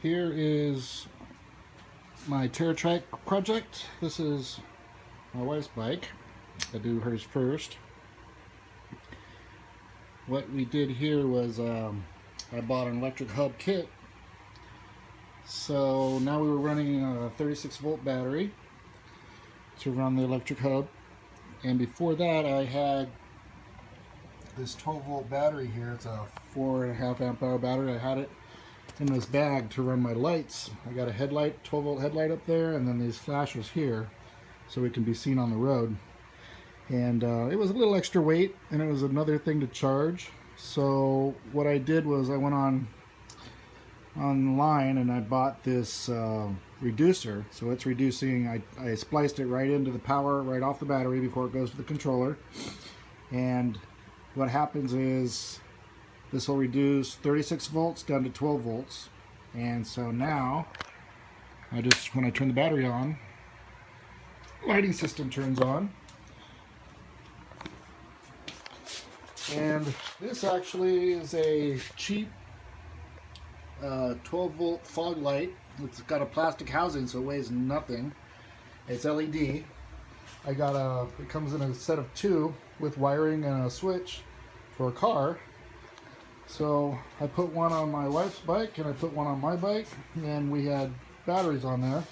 Here is my Terra project. This is my wife's bike. I do hers first. What we did here was I bought an electric hub kit. So now we were running a 36 volt battery to run the electric hub. And before that I had this 12 volt battery here. It's a 4.5 amp hour battery. I had it in this bag to run my lights. I got a headlight, 12 volt headlight up there, and then these flashers here so we can be seen on the road. And it was a little extra weight, and it was another thing to charge. So what I did was I went online and I bought this reducer. So it's reducing, I spliced it right into the power right off the battery before it goes to the controller. And what happens is this will reduce 36 volts down to 12 volts. And so now when I turn the battery on, lighting system turns on. And this actually is a cheap 12 volt fog light. It's got a plastic housing, so it weighs nothing. It's LED. It comes in a set of 2 with wiring and a switch for a car. So I put one on my wife's bike and I put one on my bike, and we had batteries on there.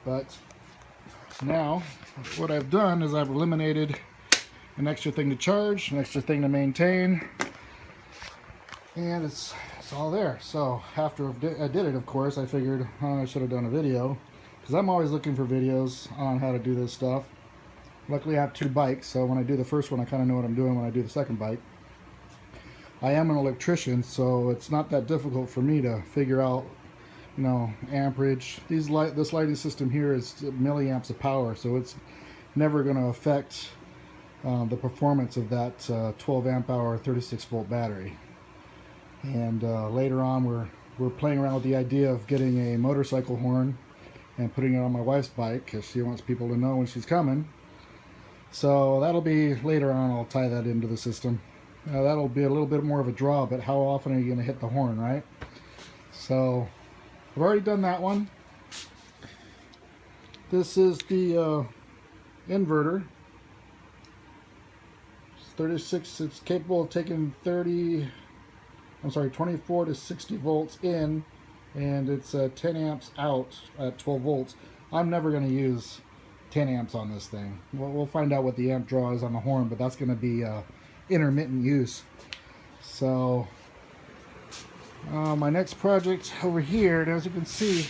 But now what I've done is I've eliminated an extra thing to charge, an extra thing to maintain, and it's all there. So after I did it, of course, I figured I should have done a video, because I'm always looking for videos on how to do this stuff. Luckily I have 2 bikes, so when I do the first one I kind of know what I'm doing when I do the second bike. I am an electrician, so it's not that difficult for me to figure out, amperage. This lighting system here is milliamps of power, so it's never going to affect the performance of that 12 amp hour 36 volt battery. And later on we're playing around with the idea of getting a motorcycle horn and putting it on my wife's bike, because she wants people to know when she's coming. So that'll be later on. I'll tie that into the system. That'll be a little bit more of a draw, but how often are you going to hit the horn, right? So I've already done that one. This is the inverter. It's 36. It's capable of taking 24 to 60 volts in, and it's 10 amps out at 12 volts. I'm never going to use 10 amps on this thing. We'll find out what the amp draw is on the horn, but that's going to be intermittent use. So my next project over here, and as you can see,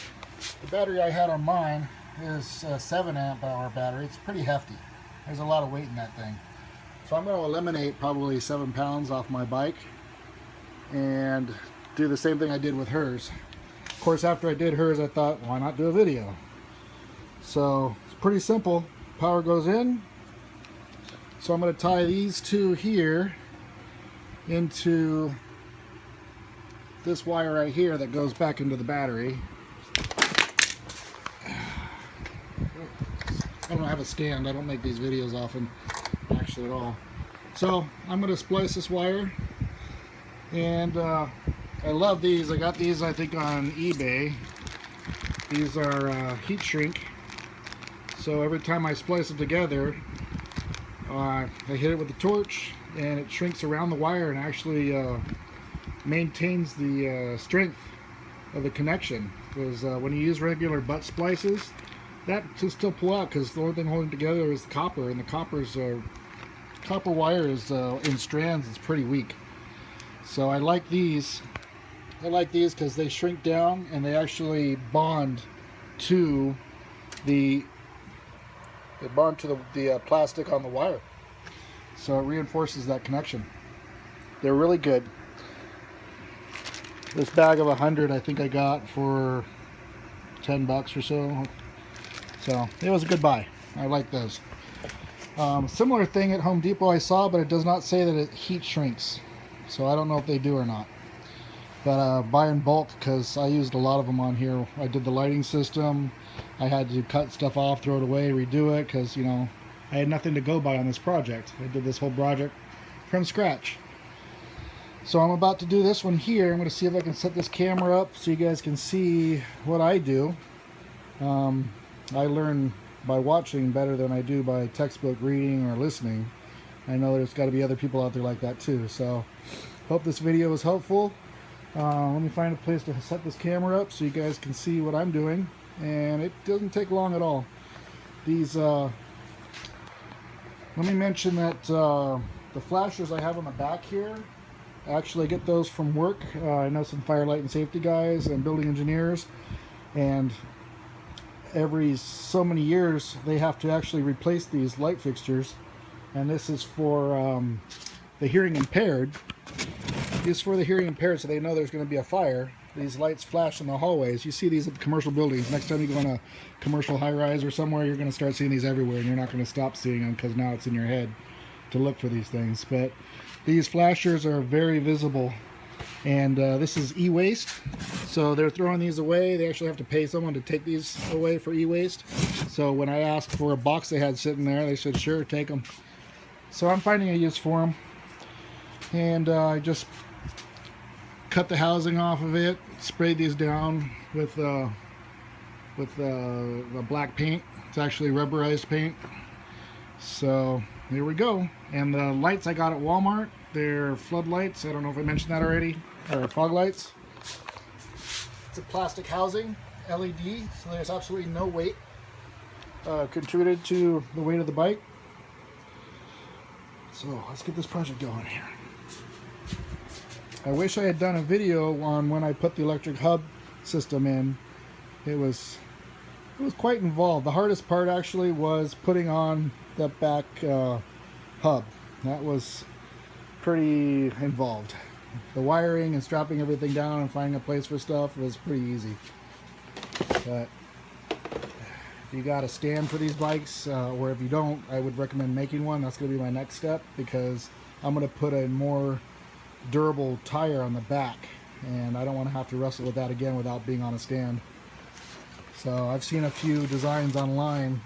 the battery I had on mine is a 7 amp hour battery. It's pretty hefty. There's a lot of weight in that thing. So I'm going to eliminate probably 7 pounds off my bike and do the same thing I did with hers. Of course, after I did hers, I thought, why not do a video? So it's pretty simple. Power goes in. So I'm going to tie these 2 here into this wire right here that goes back into the battery. I don't have a stand. I don't make these videos often, actually, at all. So I'm going to splice this wire. And I love these. I got these, I think, on eBay. These are heat shrink. So every time I splice them together, I hit it with the torch, and it shrinks around the wire and actually maintains the strength of the connection. Because when you use regular butt splices, that can still pull out, because the only thing holding together is the copper, and the copper wire is in strands. It's pretty weak. So I like these. I like these because they shrink down and they actually bond to the plastic on the wire. So it reinforces that connection. They're really good. This bag of 100 I think I got for $10 or so. So it was a good buy. I like those. Similar thing at Home Depot I saw, but it does not say that it heat shrinks. So I don't know if they do or not. But buy in bulk, because I used a lot of them on here. I did the lighting system. I had to cut stuff off, throw it away, redo it, because, I had nothing to go by on this project. I did this whole project from scratch. So I'm about to do this one here. I'm going to see if I can set this camera up so you guys can see what I do. I learn by watching better than I do by textbook reading or listening. I know there's got to be other people out there like that too. So hope this video was helpful. Let me find a place to set this camera up so you guys can see what I'm doing. And it doesn't take long at all. These, let me mention that the flashers I have on the back here, actually I get those from work. I know some fire, light, and safety guys and building engineers, and every so many years they have to actually replace these light fixtures, and this is for the hearing impaired. This is for the hearing impaired, so they know there's going to be a fire. These lights flash in the hallways. You see these at the commercial buildings. Next time you go on a commercial high-rise or somewhere, you're going to start seeing these everywhere, and you're not going to stop seeing them because now it's in your head to look for these things. But these flashers are very visible, and this is e-waste, so they're throwing these away. They actually have to pay someone to take these away for e-waste. So when I asked for a box they had sitting there, they said sure, take them. So I'm finding a use for them, and I just cut the housing off of it, sprayed these down with the black paint. It's actually rubberized paint. So there we go. And the lights I got at Walmart, they're floodlights. I don't know if I mentioned that already, or fog lights. It's a plastic housing, LED, so there's absolutely no weight contributed to the weight of the bike. So let's get this project going here. I wish I had done a video on when I put the electric hub system in. It was quite involved. The hardest part actually was putting on the back hub. That was pretty involved. The wiring and strapping everything down and finding a place for stuff was pretty easy. But if you got a stand for these bikes, or if you don't, I would recommend making one. That's going to be my next step, because I'm going to put a more durable tire on the back, and I don't want to have to wrestle with that again without being on a stand. So I've seen a few designs online.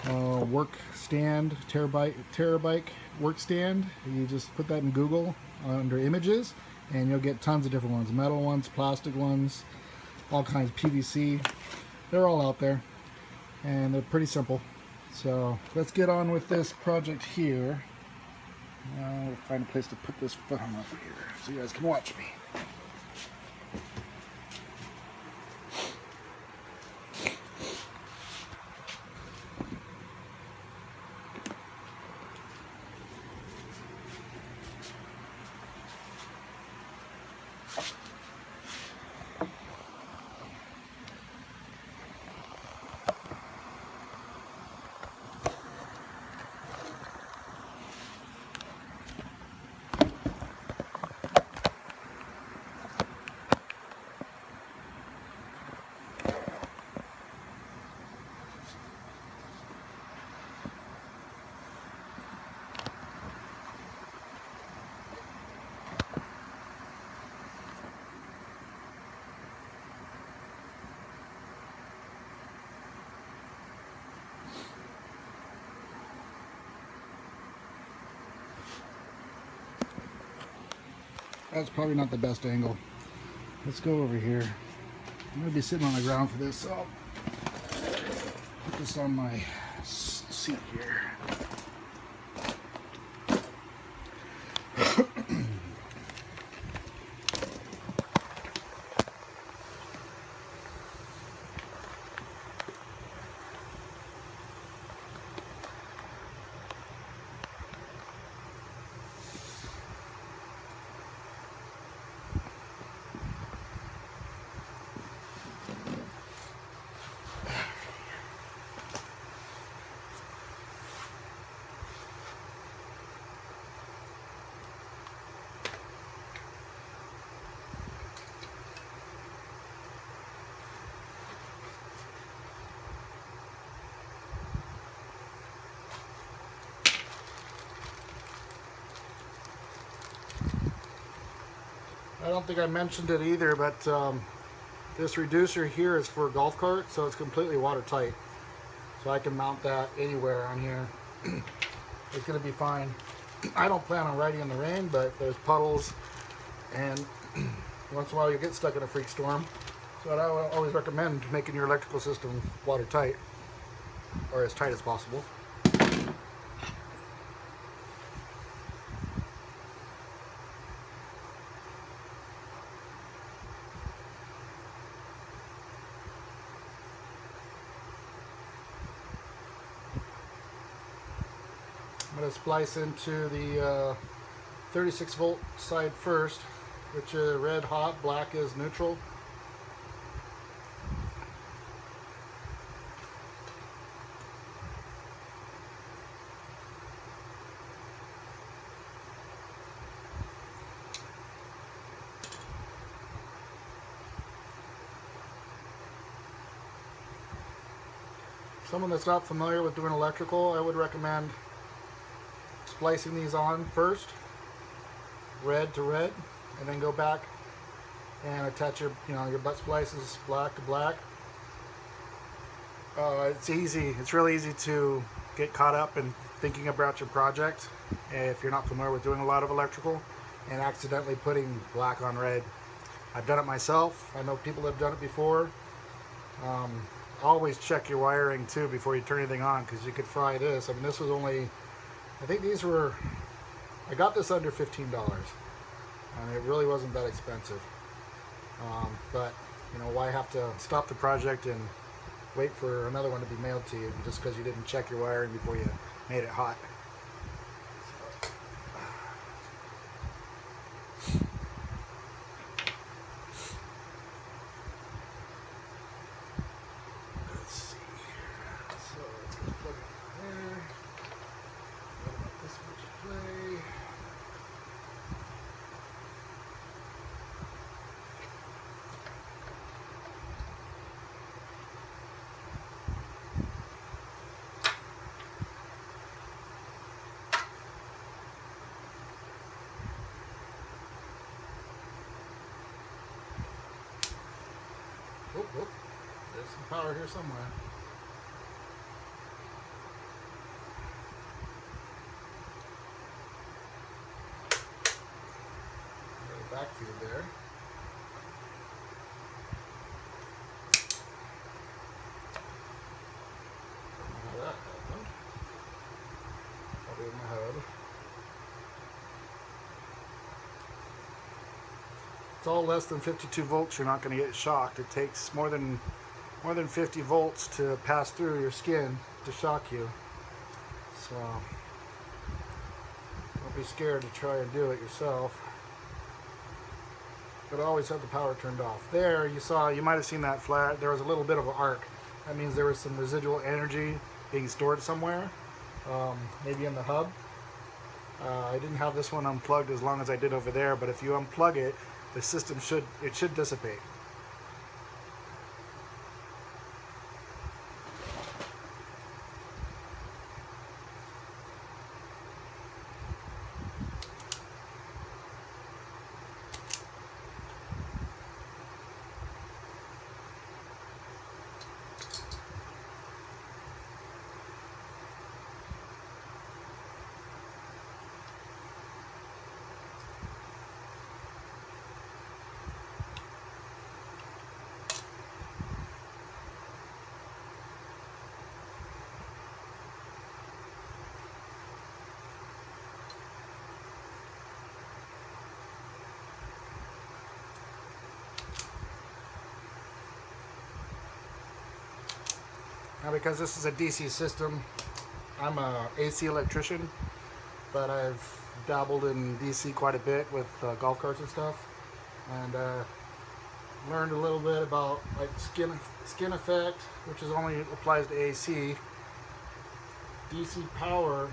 Work stand, Terra bike work stand. You just put that in Google under images, and you'll get tons of different ones. Metal ones, plastic ones, all kinds of PVC. They're all out there, and they're pretty simple. So let's get on with this project here. We'll find a place to put this foot on over here so you guys can watch me. That's probably not the best angle. Let's go over here. I'm going to be sitting on the ground for this, so I'll put this on my seat here. I don't think I mentioned it either, but this reducer here is for a golf cart, so it's completely watertight. So I can mount that anywhere on here. It's going to be fine. I don't plan on riding in the rain, but there's puddles, And once in a while you get stuck in a freak storm. So I would always recommend making your electrical system watertight, or as tight as possible. I'm going to splice into the 36 volt side first, which is red hot, black is neutral. Someone that's not familiar with doing electrical, I would recommend splicing these on first, red to red, and then go back and attach your, your butt splices black to black. It's easy. It's really easy to get caught up in thinking about your project if you're not familiar with doing a lot of electrical and accidentally putting black on red. I've done it myself. I know people have done it before. Always check your wiring too before you turn anything on, because you could fry this. I mean, this was only, I think these were, I got this under $15. I mean, it really wasn't that expensive. But, why have to stop the project and wait for another one to be mailed to you just because you didn't check your wiring before you made it hot. Let's see here. So let's just plug it in there. Got about this much play. Oh, there's some power here somewhere. Back feed there. Don't know how that happened. Probably in my head. It's all less than 52 volts. You're not going to get shocked. It takes more than 50 volts to pass through your skin to shock you. So don't be scared to try and do it yourself. But always have the power turned off. There, you might have seen that flat. There was a little bit of an arc. That means there was some residual energy being stored somewhere, maybe in the hub. I didn't have this one unplugged as long as I did over there, but if you unplug it, the system should dissipate. Now, because this is a DC system, I'm a AC electrician, but I've dabbled in DC quite a bit with golf carts and stuff, and learned a little bit about like skin effect, which is only applies to AC. DC power,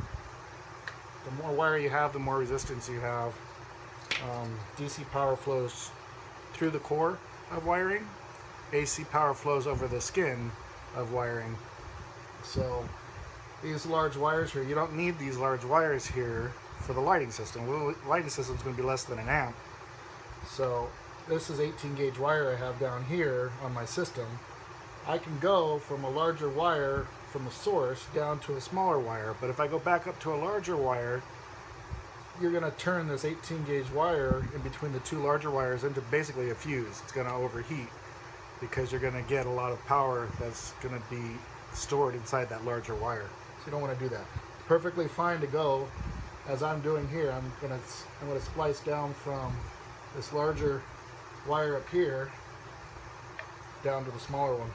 the more wire you have, the more resistance you have. DC power flows through the core of wiring. AC power flows over the skin of wiring. So these large wires here, you don't need these large wires here for the lighting system. Well, the lighting system is going to be less than an amp. So this is 18 gauge wire I have down here on my system. I can go from a larger wire from the source down to a smaller wire, but if I go back up to a larger wire, you're going to turn this 18 gauge wire in between the two larger wires into basically a fuse. It's going to overheat because you're going to get a lot of power that's going to be stored inside that larger wire. So you don't want to do that. Perfectly fine to go as I'm doing here. I'm going to splice down from this larger wire up here down to the smaller one.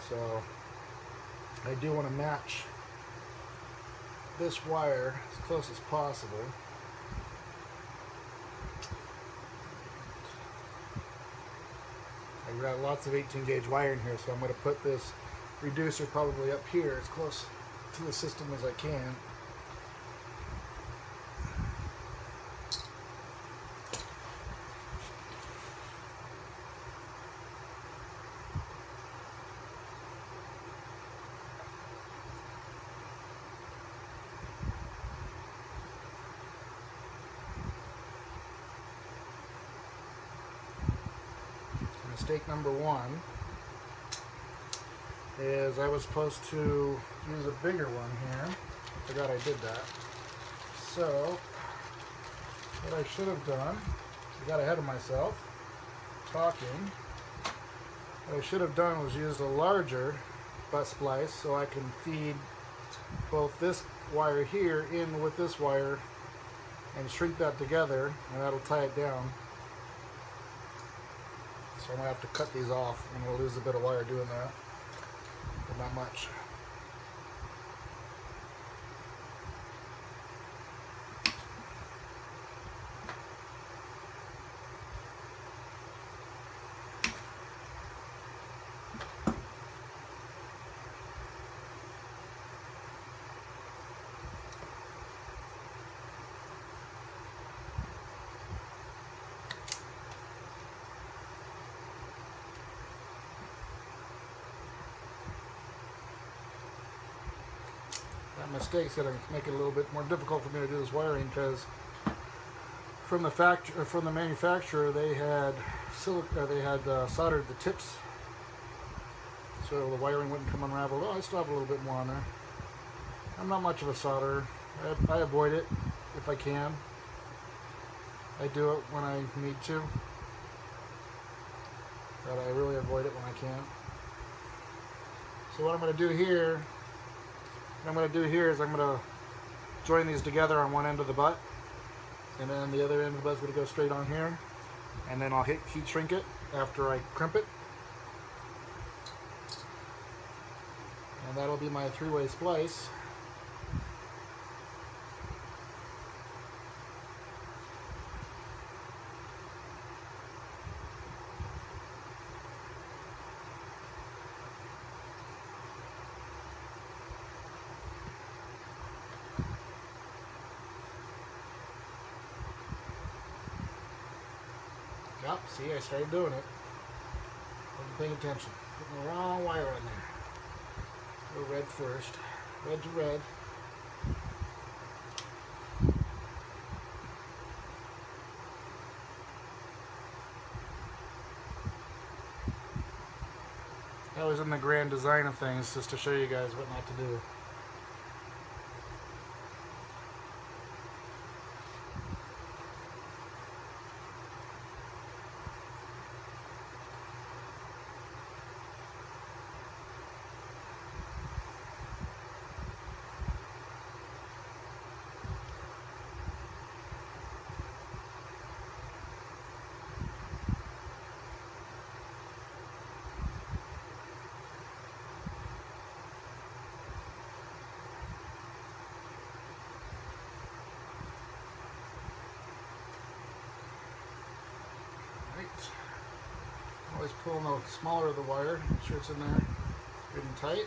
So I do want to match this wire as close as possible. I've got lots of 18 gauge wire in here, so I'm going to put this reducer probably up here as close to the system as I can. Mistake number one is I was supposed to use a bigger one here. I forgot I did that. So what I should have done, I got ahead of myself talking. What I should have done was used a larger butt splice so I can feed both this wire here in with this wire and shrink that together, and that'll tie it down. So I'm going to have to cut these off, and we'll lose a bit of wire doing that, but not much. That mistake's going to make it a little bit more difficult for me to do this wiring, because from the manufacturer they had soldered the tips so the wiring wouldn't come unraveled. Oh, I still have a little bit more on there. I'm not much of a solderer. I avoid it if I can. I do it when I need to, but I really avoid it when I can. So what I'm going to do here is I'm going to join these together on one end of the butt, and then the other end of the butt's going to go straight on here, and then I'll heat shrink it after I crimp it, and that'll be my three-way splice. Yep, see, I started doing it. Wasn't paying attention. Putting the wrong wire on there. Go red first. Red to red. That was in the grand design of things, just to show you guys what not to do. Always pulling the smaller the wire, make sure it's in there good and tight.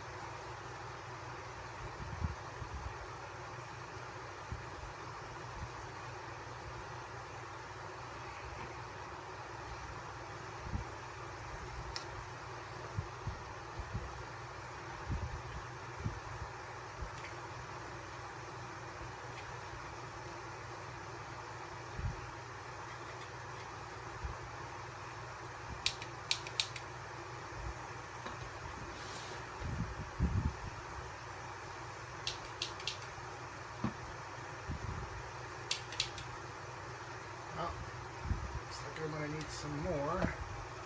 some more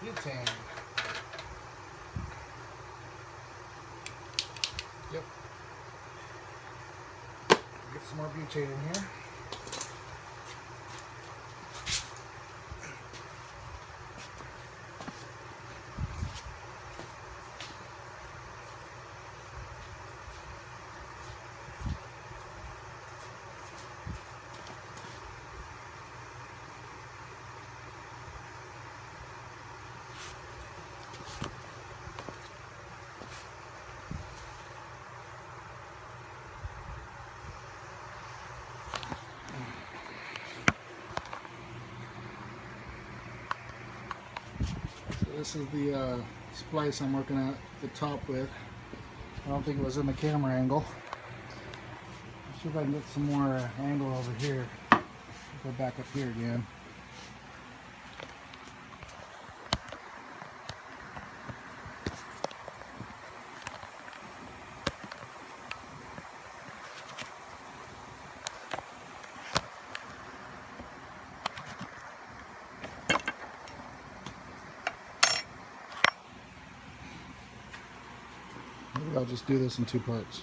butane. Yep. Get some more butane in here. This is the splice I'm working at the top with. I don't think it was in the camera angle. Let's see if I can get some more angle over here. Go back up here again. Maybe I'll just do this in two parts.